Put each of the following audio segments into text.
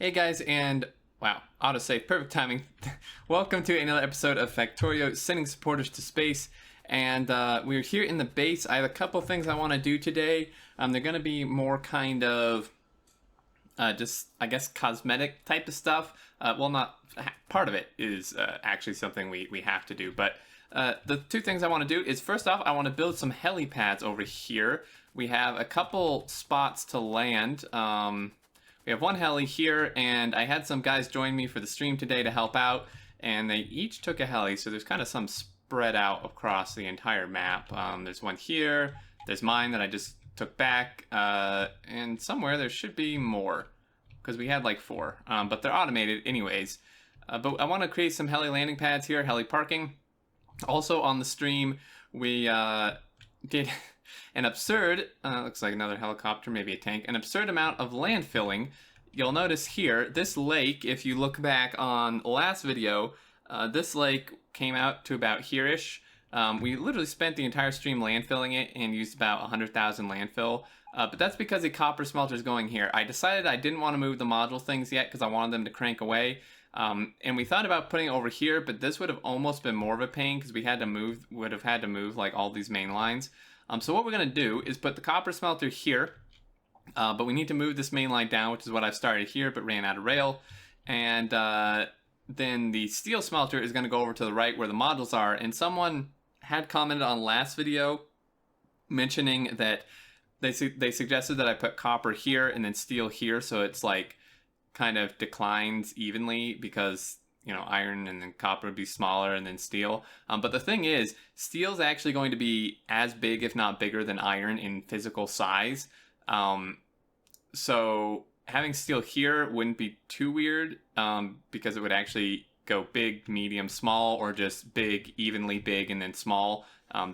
Hey guys, and wow, autosave, perfect timing. Welcome to another episode of Factorio, sending supporters to space. And we're here in the base. I have a couple things I want to do today. They're going to be more kind of just, I guess, cosmetic type of stuff. Well, not part of it is actually something we have to do. But the two things I want to do is, first off, I want to build some helipads over here. We have a couple spots to land. We have one heli here, and I had some guys join me for the stream today to help out, and they each took a heli, so there's kind of some spread out across the entire map. There's one here, there's mine that I just took back, and somewhere there should be more, because we had like 4, but they're automated anyways. But I want to create some heli landing pads here, heli parking. Also on the stream, we did an absurd, looks like another helicopter, maybe a tank, an absurd amount of landfilling. You'll notice here, this lake, if you look back on last video, this lake came out to about here-ish. We literally spent the entire stream landfilling it and used about 100,000 landfill. But that's because the copper smelter is going here. I decided I didn't want to move the module things yet because I wanted them to crank away. And we thought about putting it over here, but this would have almost been more of a pain because we would have had to move like all these main lines. So what we're going to do is put the copper smelter here, but we need to move this main line down, which is what I've started here, but ran out of rail. And then the steel smelter is going to go over to the right where the modules are. And someone had commented on last video mentioning that they suggested that I put copper here and then steel here, so it's like kind of declines evenly because, you know, iron and then copper would be smaller and then steel. But the thing is, steel's actually going to be as big, if not bigger, than iron in physical size. So having steel here wouldn't be too weird because it would actually go big, medium, small, or just big, evenly big, and then small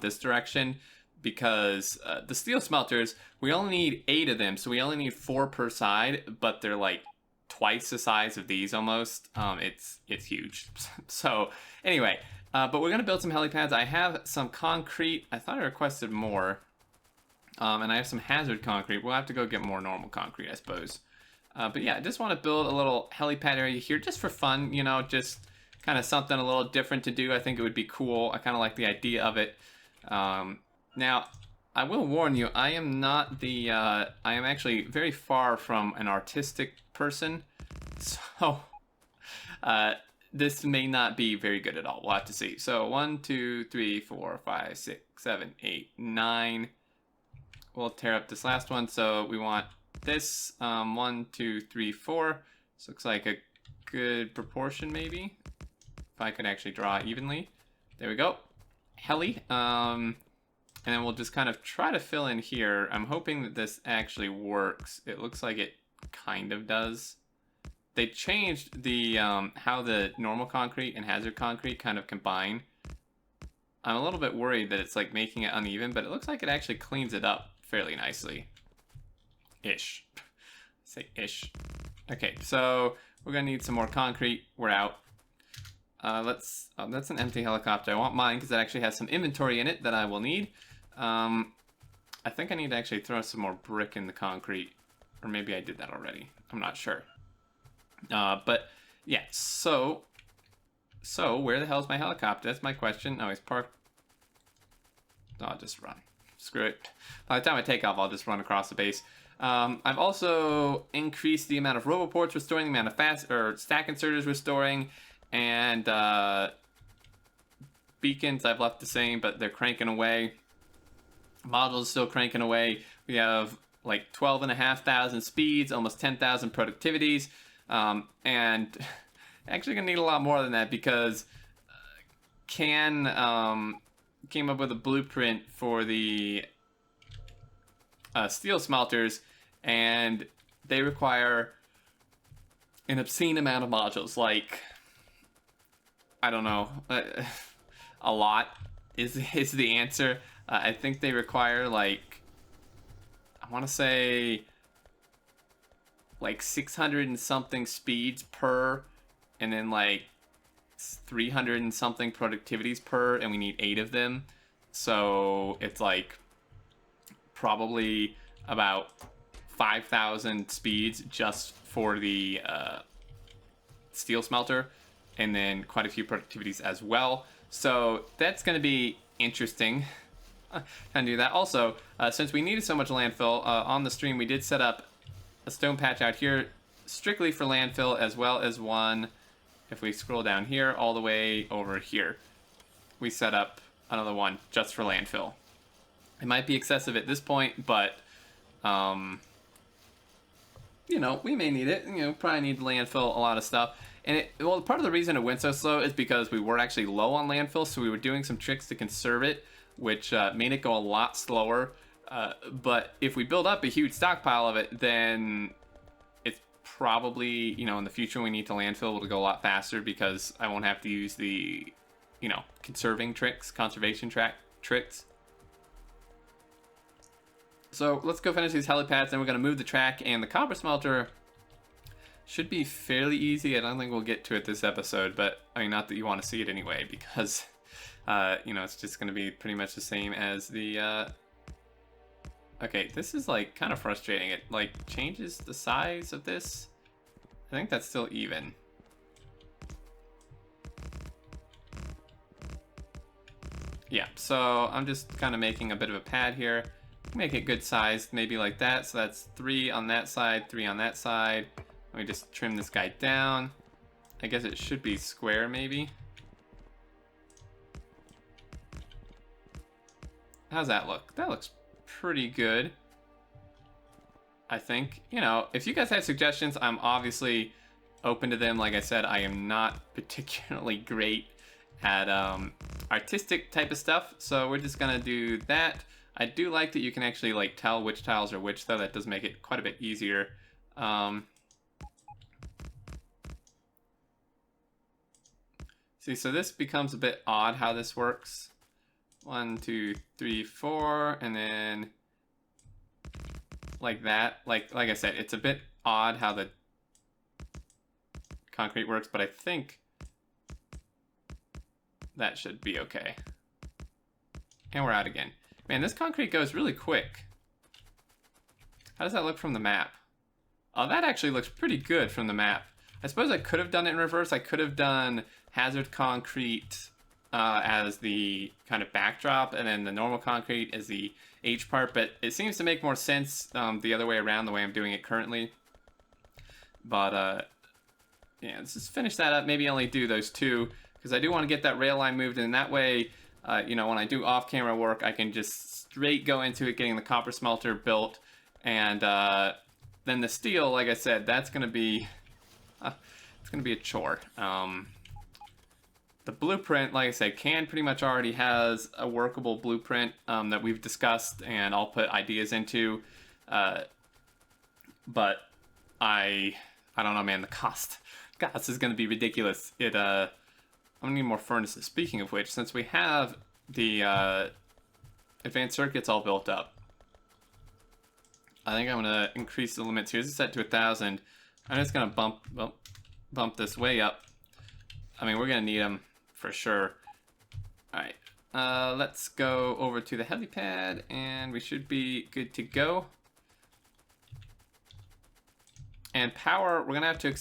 this direction. Because the steel smelters, we only need 8 of them, so we only need 4 per side, but they're like twice the size of these almost. It's huge. So anyway, but we're gonna build some helipads. I have some concrete. I thought I requested more, and I have some hazard concrete. We'll have to go get more normal concrete, I suppose. But yeah, I just want to build a little helipad area here just for fun, you know, just kind of something a little different to do. I think it would be cool. I kind of like the idea of it. Now, I will warn you, I am not the, I am actually very far from an artistic person, so this may not be very good at all. We'll have to see. So 1, 2, 3, 4, 5, 6, 7, 8, 9. We'll tear up this last one. So we want this 1, 2, 3, 4. This looks like a good proportion, maybe, if I could actually draw evenly. There we go. Heli. And then we'll just kind of try to fill in here. I'm hoping that this actually works. It looks like it kind of does. They changed the how the normal concrete and hazard concrete kind of combine. I'm a little bit worried that it's like making it uneven, but it looks like it actually cleans it up fairly nicely. Ish. Say ish. Okay, so we're gonna need some more concrete. We're out. That's an empty helicopter. I want mine because it actually has some inventory in it that I will need. I think I need to actually throw some more brick in the concrete, or maybe I did that already. I'm not sure. But yeah, so where the hell is my helicopter? That's my question. Oh, it's parked. Oh, I'll just run. Screw it. By the time I take off, I'll just run across the base. I've also increased the amount of roboports restoring, the amount of stack inserters restoring, and beacons I've left the same, but they're cranking away. Modules still cranking away. We have like 12,500 speeds, almost 10,000 productivities, and actually gonna need a lot more than that because came up with a blueprint for the steel smelters, and they require an obscene amount of modules, like, I don't know, a lot is the answer. I think they require like, I want to say like 600 and something speeds per, and then like 300 and something productivities per, and we need 8 of them. So it's like probably about 5,000 speeds just for the steel smelter, and then quite a few productivities as well. So that's going to be interesting. Kind of do that. Also, since we needed so much landfill on the stream, we did set up a stone patch out here strictly for landfill, as well as one, if we scroll down here all the way over here, we set up another one just for landfill. It might be excessive at this point, but you know, we may need it. You know, probably need landfill a lot of stuff. And well, part of the reason it went so slow is because we were actually low on landfill, so we were doing some tricks to conserve it, which made it go a lot slower. But if we build up a huge stockpile of it, then it's probably, you know, in the future when we need to landfill, it'll go a lot faster because I won't have to use the, you know, conservation tricks. So let's go finish these helipads, and we're going to move the track, and the copper smelter should be fairly easy. I don't think we'll get to it this episode, but I mean, not that you want to see it anyway, because you know, it's just going to be pretty much the same as the okay, this is like kind of frustrating. It like changes the size of this. I think that's still even. Yeah, so I'm just kind of making a bit of a pad here. Make it good sized, maybe like that. So that's 3 on that side, 3 on that side. Let me just trim this guy down. I guess it should be square, maybe. How's that look? That looks pretty good, I think. You know, if you guys have suggestions, I'm obviously open to them. Like I said, I am not particularly great at artistic type of stuff, so we're just gonna do that. I do like that you can actually like tell which tiles are which, though. That does make it quite a bit easier. See, so this becomes a bit odd how this works. 1, 2, 3, 4, and then like that. Like I said, it's a bit odd how the concrete works, but I think that should be okay. And we're out again. Man, this concrete goes really quick. How does that look from the map? Oh, that actually looks pretty good from the map. I suppose I could have done it in reverse. I could have done hazard concrete as the kind of backdrop, and then the normal concrete as the H part, but it seems to make more sense the other way around, the way I'm doing it currently. But yeah, let's just finish that up. Maybe only do those 2, because I do want to get that rail line moved, and that way, you know, when I do off-camera work, I can just straight go into it, getting the copper smelter built, and then the steel, like I said, that's going to be it's going to be a chore. The blueprint, like I said, Can pretty much already has a workable blueprint that we've discussed, and I'll put ideas into. But I don't know, man. The cost is going to be ridiculous. I'm gonna need more furnaces. Speaking of which, since we have the advanced circuits all built up, I think I'm gonna increase the limits here. This is set to 1,000. I'm just gonna bump this way up. I mean, we're gonna need them for sure. All right, let's go over to the helipad, and we should be good to go. And power, we're gonna have to.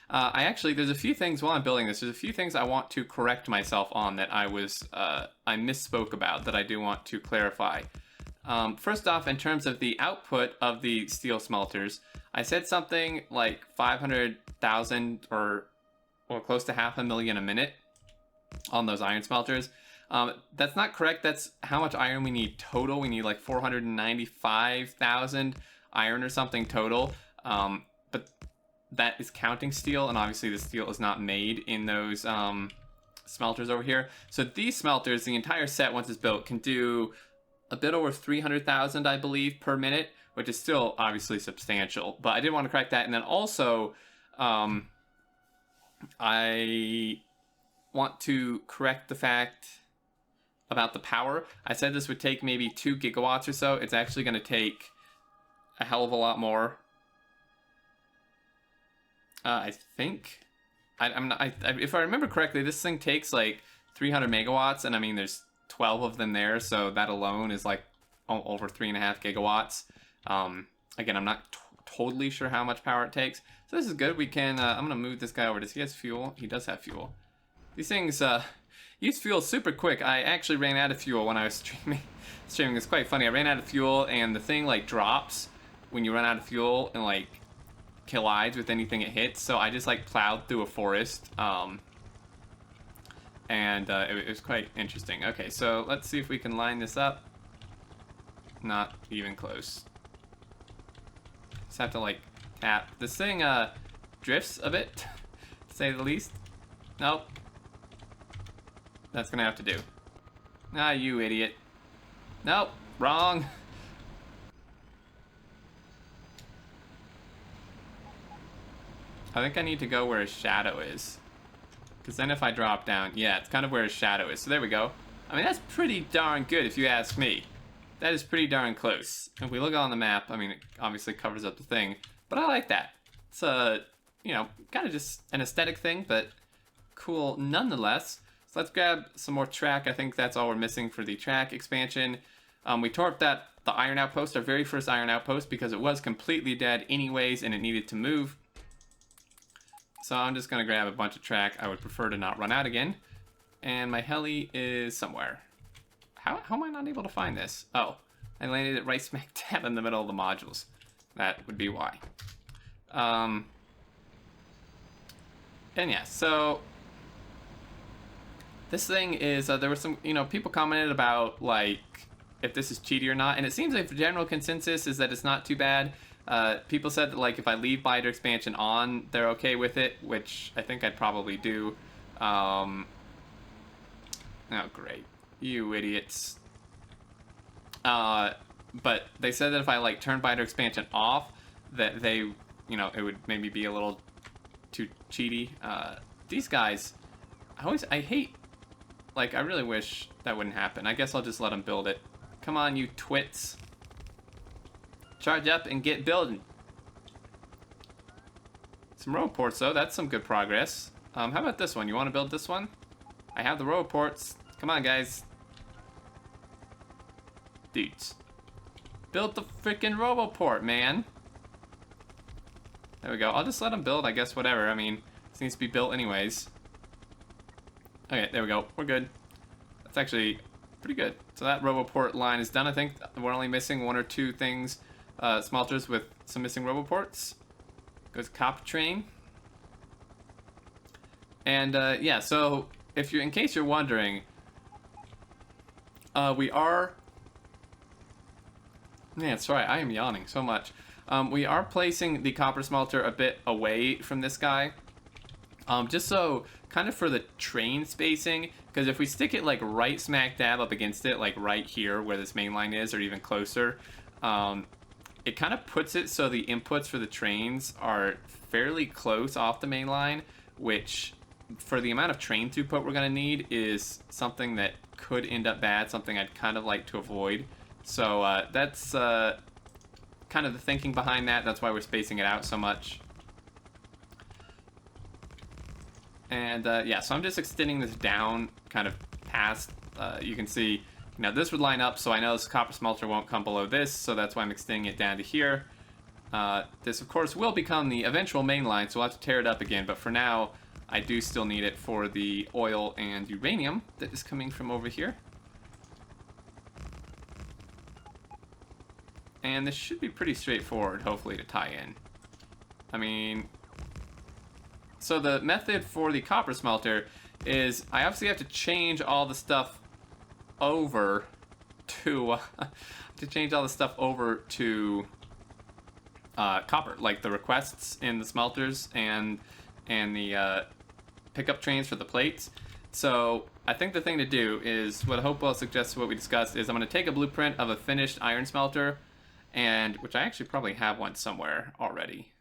I actually, there's a few things while I'm building this. There's a few things I want to correct myself on that I misspoke about that I do want to clarify. First off, in terms of the output of the steel smelters, I said something like 500,000 or close to 500,000 a minute on those iron smelters. That's not correct. That's how much iron we need total. We need like 495,000 iron or something total. But that is counting steel, and obviously the steel is not made in those smelters over here. So these smelters, the entire set, once it's built, can do a bit over 300,000, I believe, per minute, which is still obviously substantial. But I did want to correct that. And then also, I want to correct the fact about the power. I said this would take maybe 2 gigawatts or so. It's actually going to take a hell of a lot more. I think, if I remember correctly, this thing takes like 300 megawatts, and I mean, there's 12 of them there, so that alone is like over 3.5 gigawatts. Again, I'm not totally sure how much power it takes. So this is good. We can, I'm gonna move this guy over. Does he have fuel? He does have fuel. These things use fuel super quick. I actually ran out of fuel when I was streaming. Streaming is quite funny. I ran out of fuel and the thing like drops when you run out of fuel and like collides with anything it hits. So I just like plowed through a forest. It was quite interesting. Okay, so let's see if we can line this up. Not even close. Just have to like tap. This thing drifts a bit, to say the least. Nope. That's gonna have to do. Ah, you idiot. Nope, wrong. I think I need to go where his shadow is. Because then if I drop down, yeah, it's kind of where his shadow is. So there we go. I mean, that's pretty darn good if you ask me. That is pretty darn close. If we look on the map, I mean, it obviously covers up the thing. But I like that. It's you know, kind of just an aesthetic thing, but cool nonetheless. So let's grab some more track. I think that's all we're missing for the track expansion. We tore up the iron outpost, our very first iron outpost, because it was completely dead anyways and it needed to move. So I'm just going to grab a bunch of track. I would prefer to not run out again. And my heli is somewhere. How am I not able to find this? Oh, I landed it right smack dab in the middle of the modules. That would be why. And yeah, so this thing is, there were some, you know, people commented about, like, if this is cheaty or not. And it seems like the general consensus is that it's not too bad. People said that, like, if I leave Blighter expansion on, they're okay with it, which I think I'd probably do. Oh, great. You idiots. But they said that if I, like, turn Blighter expansion off, that they, you know, it would maybe be a little too cheaty. These guys, I hate, like, I really wish that wouldn't happen. I guess I'll just let them build it. Come on, you twits. Charge up and get building. Some road ports, though. That's some good progress. How about this one? You want to build this one? I have the road ports. Come on, guys. Dudes. Build the freaking RoboPort, man. There we go. I'll just let them build, I guess, whatever. I mean, this needs to be built anyways. Okay, there we go. We're good. That's actually pretty good. So that RoboPort line is done. I think we're only missing one or two things. Smelters with some missing RoboPorts. Goes copper train. And yeah, so if you're, in case you're wondering, we are. Yeah, that's right. I am yawning so much. We are placing the copper smelter a bit away from this guy, just so kind of for the train spacing. Because if we stick it like right smack dab up against it, like right here where this main line is, or even closer. It kind of puts it so the inputs for the trains are fairly close off the main line, which for the amount of train throughput we're going to need is something that could end up bad, something I'd kind of like to avoid. So that's kind of the thinking behind that. That's why we're spacing it out so much. And yeah, so I'm just extending this down kind of past, you can see. Now this would line up, so I know this copper smelter won't come below this, so that's why I'm extending it down to here. This, of course, will become the eventual main line, so we'll have to tear it up again, but for now, I do still need it for the oil and uranium that is coming from over here. And this should be pretty straightforward, hopefully, to tie in. I mean, so the method for the copper smelter is I obviously have to change all the stuff over to copper, like the requests in the smelters and the pickup trains for the plates. So I think the thing to do is what Hopewell suggests, what we discussed, is I'm going to take a blueprint of a finished iron smelter, and which I actually probably have one somewhere already.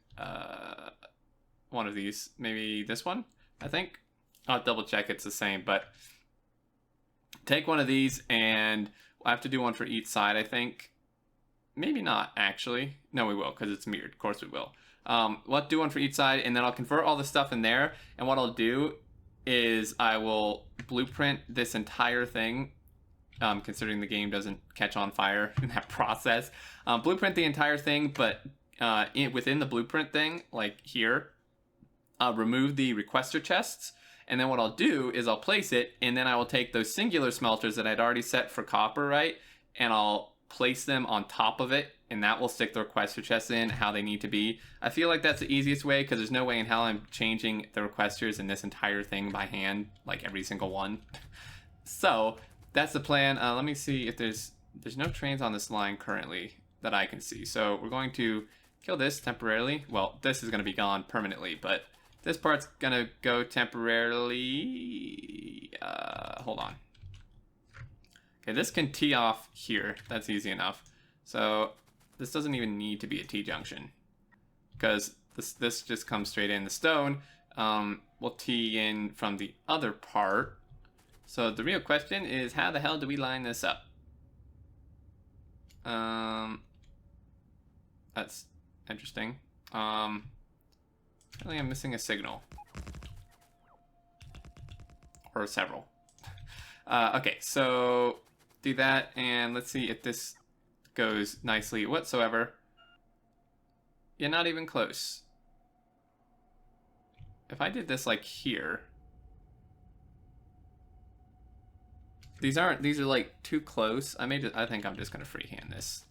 One of these, maybe this one, I think. I'll double check it's the same, but take one of these, and we'll have to do one for each side, I think. Maybe not, actually. No, we will, because it's mirrored. Of course we will. We'll have to do one for each side, and then I'll convert all the stuff in there, and what I'll do is I will blueprint this entire thing, considering the game doesn't catch on fire in that process. Blueprint the entire thing, but within the blueprint thing, like here, remove the requester chests. And then what I'll do is I'll place it, and then I will take those singular smelters that I'd already set for copper, right? And I'll place them on top of it, and that will stick the requester chests in how they need to be. I feel like that's the easiest way, because there's no way in hell I'm changing the requesters in this entire thing by hand, like every single one. So that's the plan. Let me see if there's no trains on this line currently that I can see. So we're going to kill this temporarily. Well, this is going to be gone permanently, but this part's going to go temporarily. Hold on. Okay, this can tee off here. That's easy enough. So this doesn't even need to be a T-junction, because this just comes straight in. The stone will tee in from the other part. So the real question is, how the hell do we line this up? That's interesting. I think I'm missing a signal. Or several. Okay, so do that, and let's see if this goes nicely whatsoever. Yeah, not even close. If I did this like here, these are like too close. I think I'm just gonna freehand this.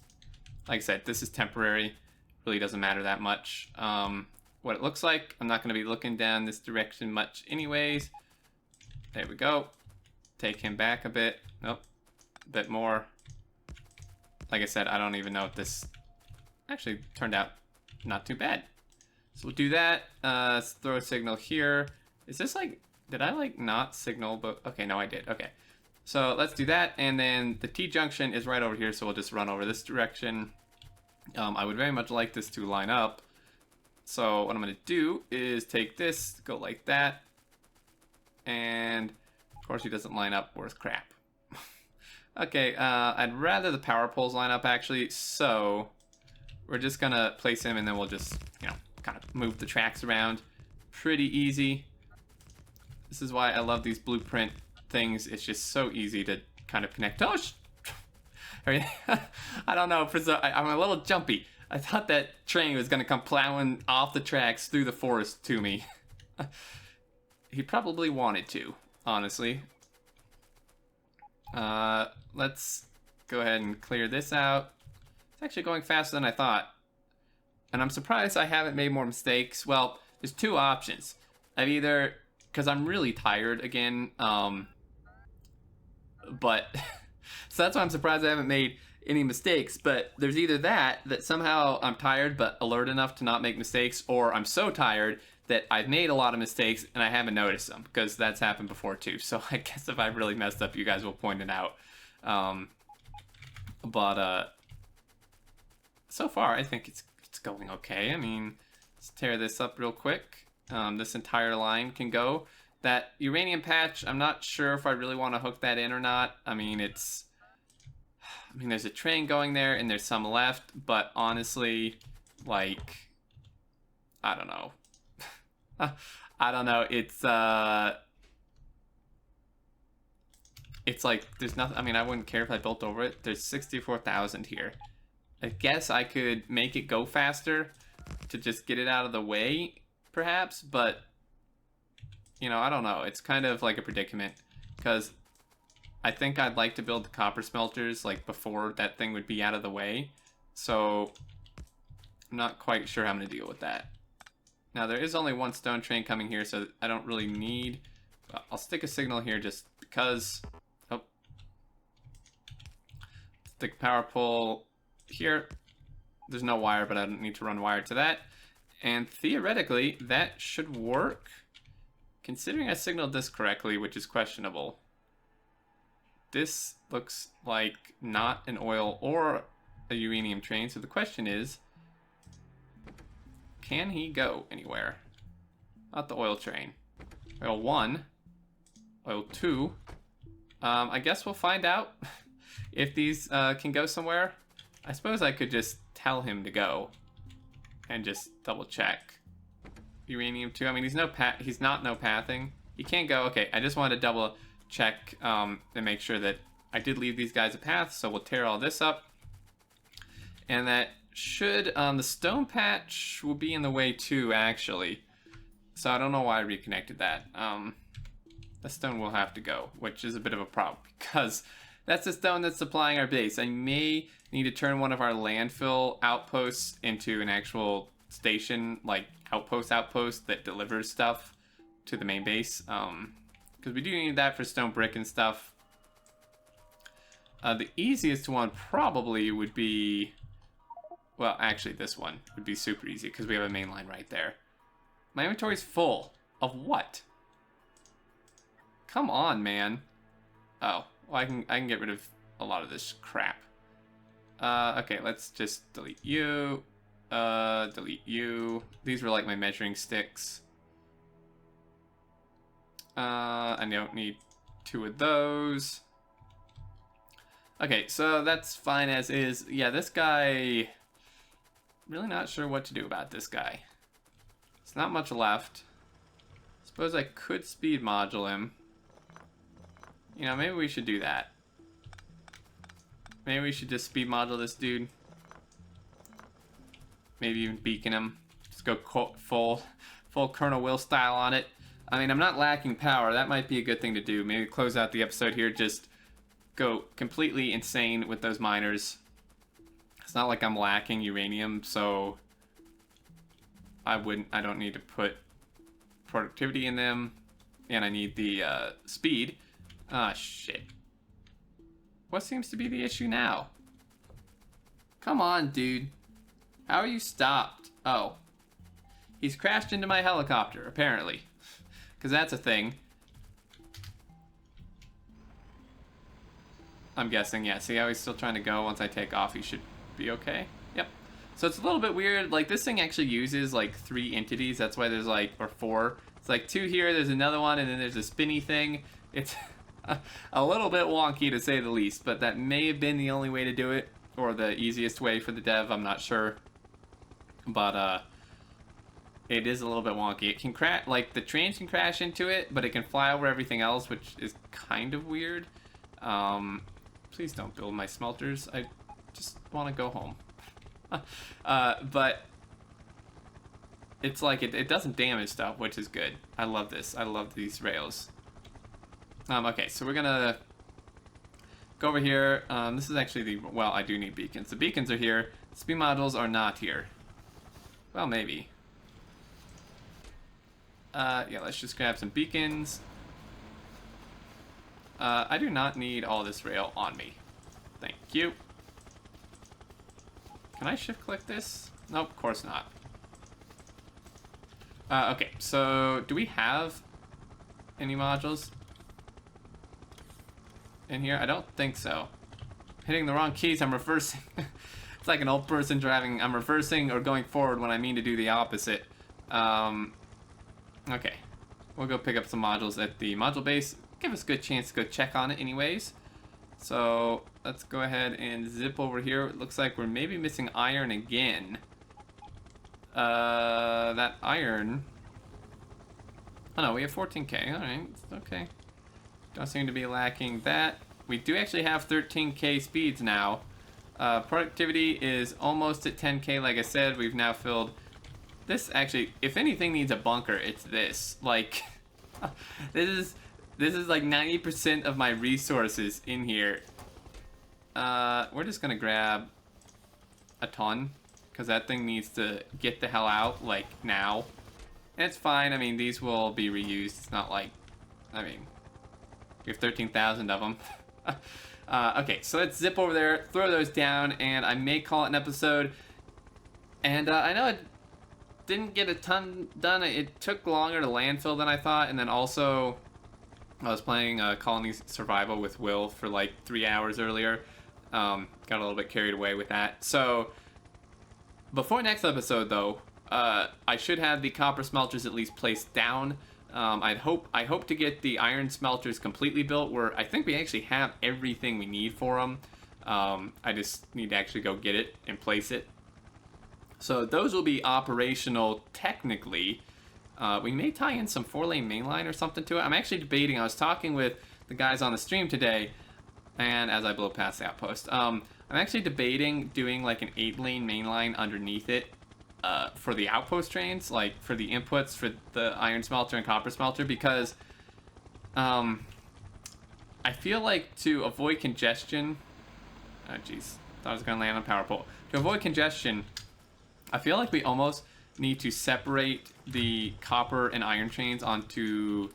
Like I said, this is temporary. Really doesn't matter that much. What it looks like, I'm not gonna be looking down this direction much anyways. There we go. Take him back a bit. Nope. A bit more. Like I said, I don't even know if this actually turned out not too bad. So we'll do that. Let's throw a signal here. Is this like, did I like not signal? But okay, no, I did. Okay. So let's do that. And then the T-junction is right over here. So we'll just run over this direction. I would very much like this to line up. So what I'm going to do is take this, go like that. And of course he doesn't line up worth crap. Okay, I'd rather the power poles line up actually. So we're just going to place him, and then we'll just, kind of move the tracks around. Pretty easy. This is why I love these blueprint things. It's just so easy to kind of connect. Oh, I don't know. I'm a little jumpy. I thought that train was going to come plowing off the tracks through the forest to me. He probably wanted to, honestly. Let's go ahead and clear this out. It's actually going faster than I thought. And I'm surprised I haven't made more mistakes. Well, there's two options. I've either, because I'm really tired again, but so that's why I'm surprised I haven't made any mistakes. But there's either that somehow I'm tired but alert enough to not make mistakes, or I'm so tired that I've made a lot of mistakes and I haven't noticed them, because that's happened before too. So I guess if I've really messed up, you guys will point it out. So far I think it's going okay. I mean, let's tear this up real quick. This entire line can go. That uranium patch, I'm not sure if I really want to hook that in or not. I mean, there's a train going there and there's some left, but honestly, like, I don't know. I don't know. It's like, there's nothing. I mean, I wouldn't care if I built over it. There's 64,000 here. I guess I could make it go faster to just get it out of the way, perhaps, but I don't know. It's kind of like a predicament, because I think I'd like to build the copper smelters like before that thing would be out of the way. So I'm not quite sure how I'm going to deal with that. Now there is only one stone train coming here, so I don't really need. I'll stick a signal here just because. Oh, stick a power pole here. There's no wire, but I don't need to run wire to that. And theoretically, that should work, considering I signaled this correctly, which is questionable. This looks like not an oil or a uranium train, so the question is, can he go anywhere? Not the oil train. Oil 1. Oil 2. I guess we'll find out if these can go somewhere. I suppose I could just tell him to go and just double check. Uranium 2. I mean, he's not no pathing. He can't go. Okay, I just wanted to double check and make sure that I did leave these guys a path, so we'll tear all this up. And that should, the stone patch will be in the way too, actually. So I don't know why I reconnected that. The stone will have to go, which is a bit of a problem because that's the stone that's supplying our base. I may need to turn one of our landfill outposts into an actual station, like outpost that delivers stuff to the main base. Because we do need that for stone brick and stuff. The easiest one probably would be, well, actually this one would be super easy because we have a main line right there. My inventory's full. Of what? Come on, man. Oh, well, I can get rid of a lot of this crap. Okay, let's just delete you. Delete you. These were like my measuring sticks. I don't need 2 of those. Okay, so that's fine as is. Yeah, this guy... Really not sure what to do about this guy. There's not much left. Suppose I could speed module him. You know, maybe we should do that. Maybe we should just speed module this dude. Maybe even beacon him. Just go full Colonel Will style on it. I mean, I'm not lacking power. That might be a good thing to do. Maybe close out the episode here. Just go completely insane with those miners. It's not like I'm lacking uranium, so I don't need to put productivity in them. And I need the speed. Ah, shit. What seems to be the issue now? Come on, dude. How are you stopped? Oh. He's crashed into my helicopter, apparently. Because that's a thing. I'm guessing, yeah. See how he's still trying to go? Once I take off, he should be okay. Yep. So it's a little bit weird. Like, this thing actually uses, like, 3 entities. That's why there's, like, or 4. It's like 2 here, there's another one, and then there's a spinny thing. It's a little bit wonky, to say the least. But that may have been the only way to do it. Or the easiest way for the dev. I'm not sure. But, it is a little bit wonky. It can crash, like, the trains can crash into it, but it can fly over everything else, which is kind of weird. Please don't build my smelters. I just want to go home. But it's like, it doesn't damage stuff, which is good. I love this. I love these rails. Okay, so we're gonna go over here. This is actually the, well, I do need beacons. The beacons are here. Speed modules are not here. Well, maybe. Yeah, let's just grab some beacons. I do not need all this rail on me. Thank you. Can I shift click this? Nope, of course not. Okay, so do we have any modules in here? I don't think so. Hitting the wrong keys, I'm reversing. It's like an old person driving. I'm reversing or going forward when I mean to do the opposite. Okay, we'll go pick up some modules at the module base. Give us a good chance to go check on it anyways. So let's go ahead and zip over here. It looks like we're maybe missing iron again. That iron... Oh no, we have 14k. Alright, okay. Don't seem to be lacking that. We do actually have 13k speeds now. Productivity is almost at 10k, like I said. We've now filled... This actually, if anything needs a bunker, it's this. Like, this is like 90% of my resources in here. We're just gonna grab a ton, because that thing needs to get the hell out, like, now. And it's fine, I mean, these will be reused. It's not like, I mean, we have 13,000 of them. Okay, so let's zip over there, throw those down, and I may call it an episode. And I know it didn't get a ton done. It took longer to landfill than I thought, and then also I was playing Colony Survival with Will for like 3 hours earlier. Got a little bit carried away with that. So before next episode, though, I should have the copper smelters at least placed down. I hope to get the iron smelters completely built, where I think we actually have everything we need for them. I just need to actually go get it and place it. So those will be operational technically. We may tie in some 4-lane mainline or something to it. I'm actually debating. I was talking with the guys on the stream today, and as I blow past the outpost, I'm actually debating doing like an 8-lane main line underneath it for the outpost trains, like for the inputs for the iron smelter and copper smelter, because I feel like to avoid congestion, oh jeez, thought I was gonna land on power pole. To avoid congestion, I feel like we almost need to separate the copper and iron trains onto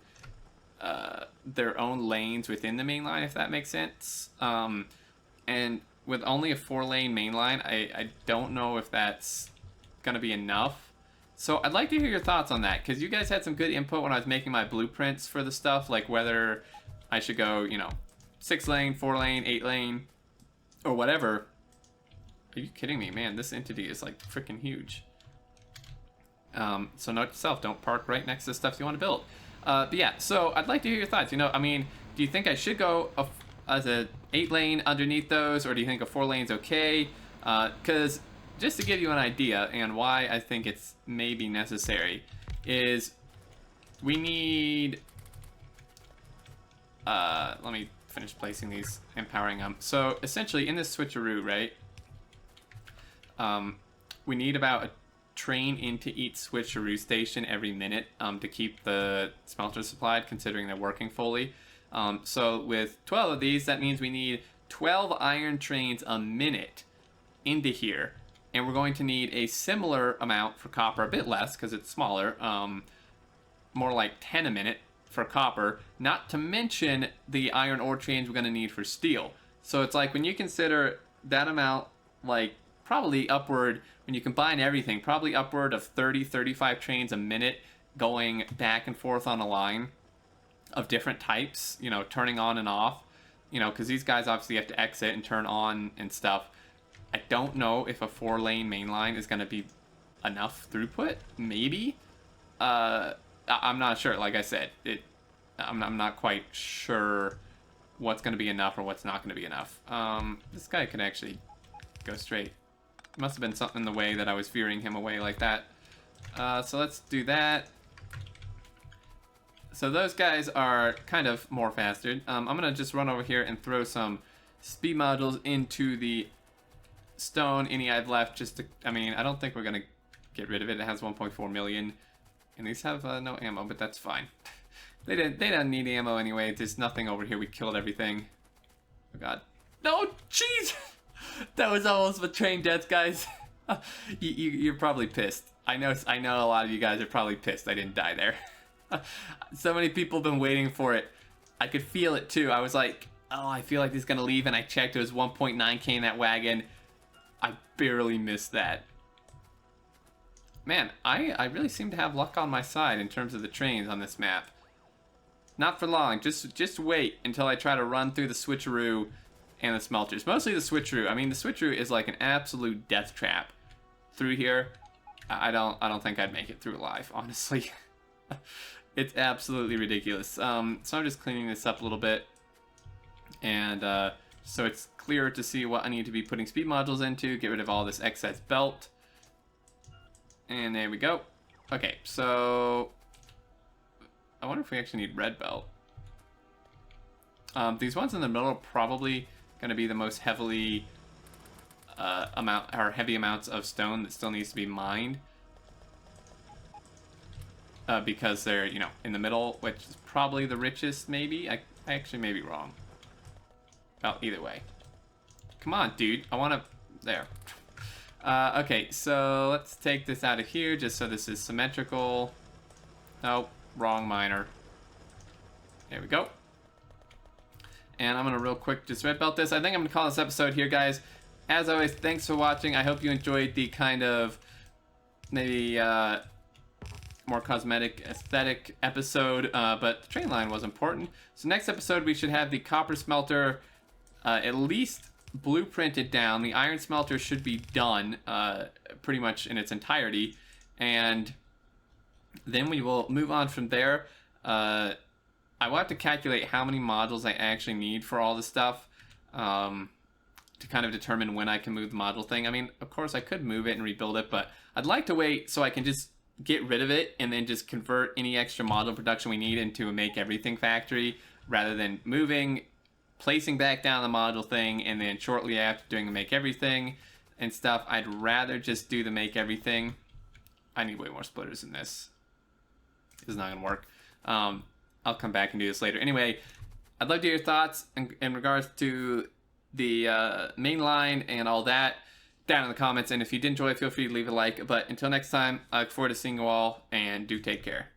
their own lanes within the main line, if that makes sense. And with only a 4-lane main line, I don't know if that's gonna be enough. So I'd like to hear your thoughts on that, because you guys had some good input when I was making my blueprints for the stuff, like whether I should go, you know, 6-lane, 4-lane, 8-lane, or whatever. Are you kidding me, man? This entity is like freaking huge. So note to self, don't park right next to the stuff you want to build. But yeah, so I'd like to hear your thoughts. You know, I mean, do you think I should go as a 8-lane underneath those, or do you think a 4-lane's okay? Because just to give you an idea and why I think it's maybe necessary is we need let me finish placing these and powering them. So essentially in this switcheroo, right, we need about a train into each switcheroo station every minute to keep the smelter supplied, considering they're working fully. So with 12 of these, that means we need 12 iron trains a minute into here. And we're going to need a similar amount for copper, a bit less because it's smaller, more like 10 a minute for copper, not to mention the iron ore trains we're going to need for steel. So it's like when you consider that amount, like probably upward, when you combine everything, probably upward of 30, 35 trains a minute going back and forth on a line of different types, you know, turning on and off, you know, because these guys obviously have to exit and turn on and stuff. I don't know if a 4-lane main line is going to be enough throughput. Maybe. I'm not sure. Like I said, I'm not quite sure what's going to be enough or what's not going to be enough. This guy can actually go straight. Must have been something in the way that I was veering him away like that. So let's do that. So those guys are kind of more faster. I'm going to just run over here and throw some speed modules into the stone any I've left, just to, I mean, I don't think we're gonna get rid of it. It has 1.4 million, and these have no ammo, but that's fine. They don't need ammo anyway. There's nothing over here. We killed everything. Oh god, no, jeez. That was almost a train death, guys. You're probably pissed. I know a lot of you guys are probably pissed I didn't die there. So many people have been waiting for it. I could feel it too. I was like, oh, I feel like he's gonna leave, and I checked. It was 1.9k in that wagon. I barely missed that. Man, I really seem to have luck on my side in terms of the trains on this map. Not for long. Just wait until I try to run through the switcheroo and the smelters. Mostly the switcheroo. I mean, the switcheroo is like an absolute death trap through here. I don't think I'd make it through alive, honestly. It's absolutely ridiculous. So I'm just cleaning this up a little bit, and so it's clearer to see what I need to be putting speed modules into, get rid of all this excess belt. And there we go. Okay, so I wonder if we actually need red belt. These ones in the middle are probably going to be the most heavy amounts of stone that still needs to be mined. Because they're, you know, in the middle, which is probably the richest, maybe. I actually may be wrong. Well, either way. Come on, dude. I want to... There. Okay, so let's take this out of here just so this is symmetrical. Nope, wrong miner. There we go. And I'm going to real quick just red belt this. I think I'm going to call this episode here, guys. As always, thanks for watching. I hope you enjoyed the kind of maybe more cosmetic, aesthetic episode, but the train line was important. So next episode, we should have the copper smelter at least blueprinted down. The iron smelter should be done pretty much in its entirety, and then we will move on from there. I will have to calculate how many modules I actually need for all this stuff to kind of determine when I can move the module thing. I mean, of course I could move it and rebuild it, but I'd like to wait so I can just get rid of it and then just convert any extra module production we need into a make everything factory, rather than moving, placing back down the module thing and then shortly after doing the make everything and stuff. I'd rather just do the make everything. I need way more splitters than this. This is not gonna work. I'll come back and do this later. Anyway, I'd love to hear your thoughts in regards to the main line and all that down in the comments. And if you did enjoy, feel free to leave a like. But until next time, I look forward to seeing you all, and do take care.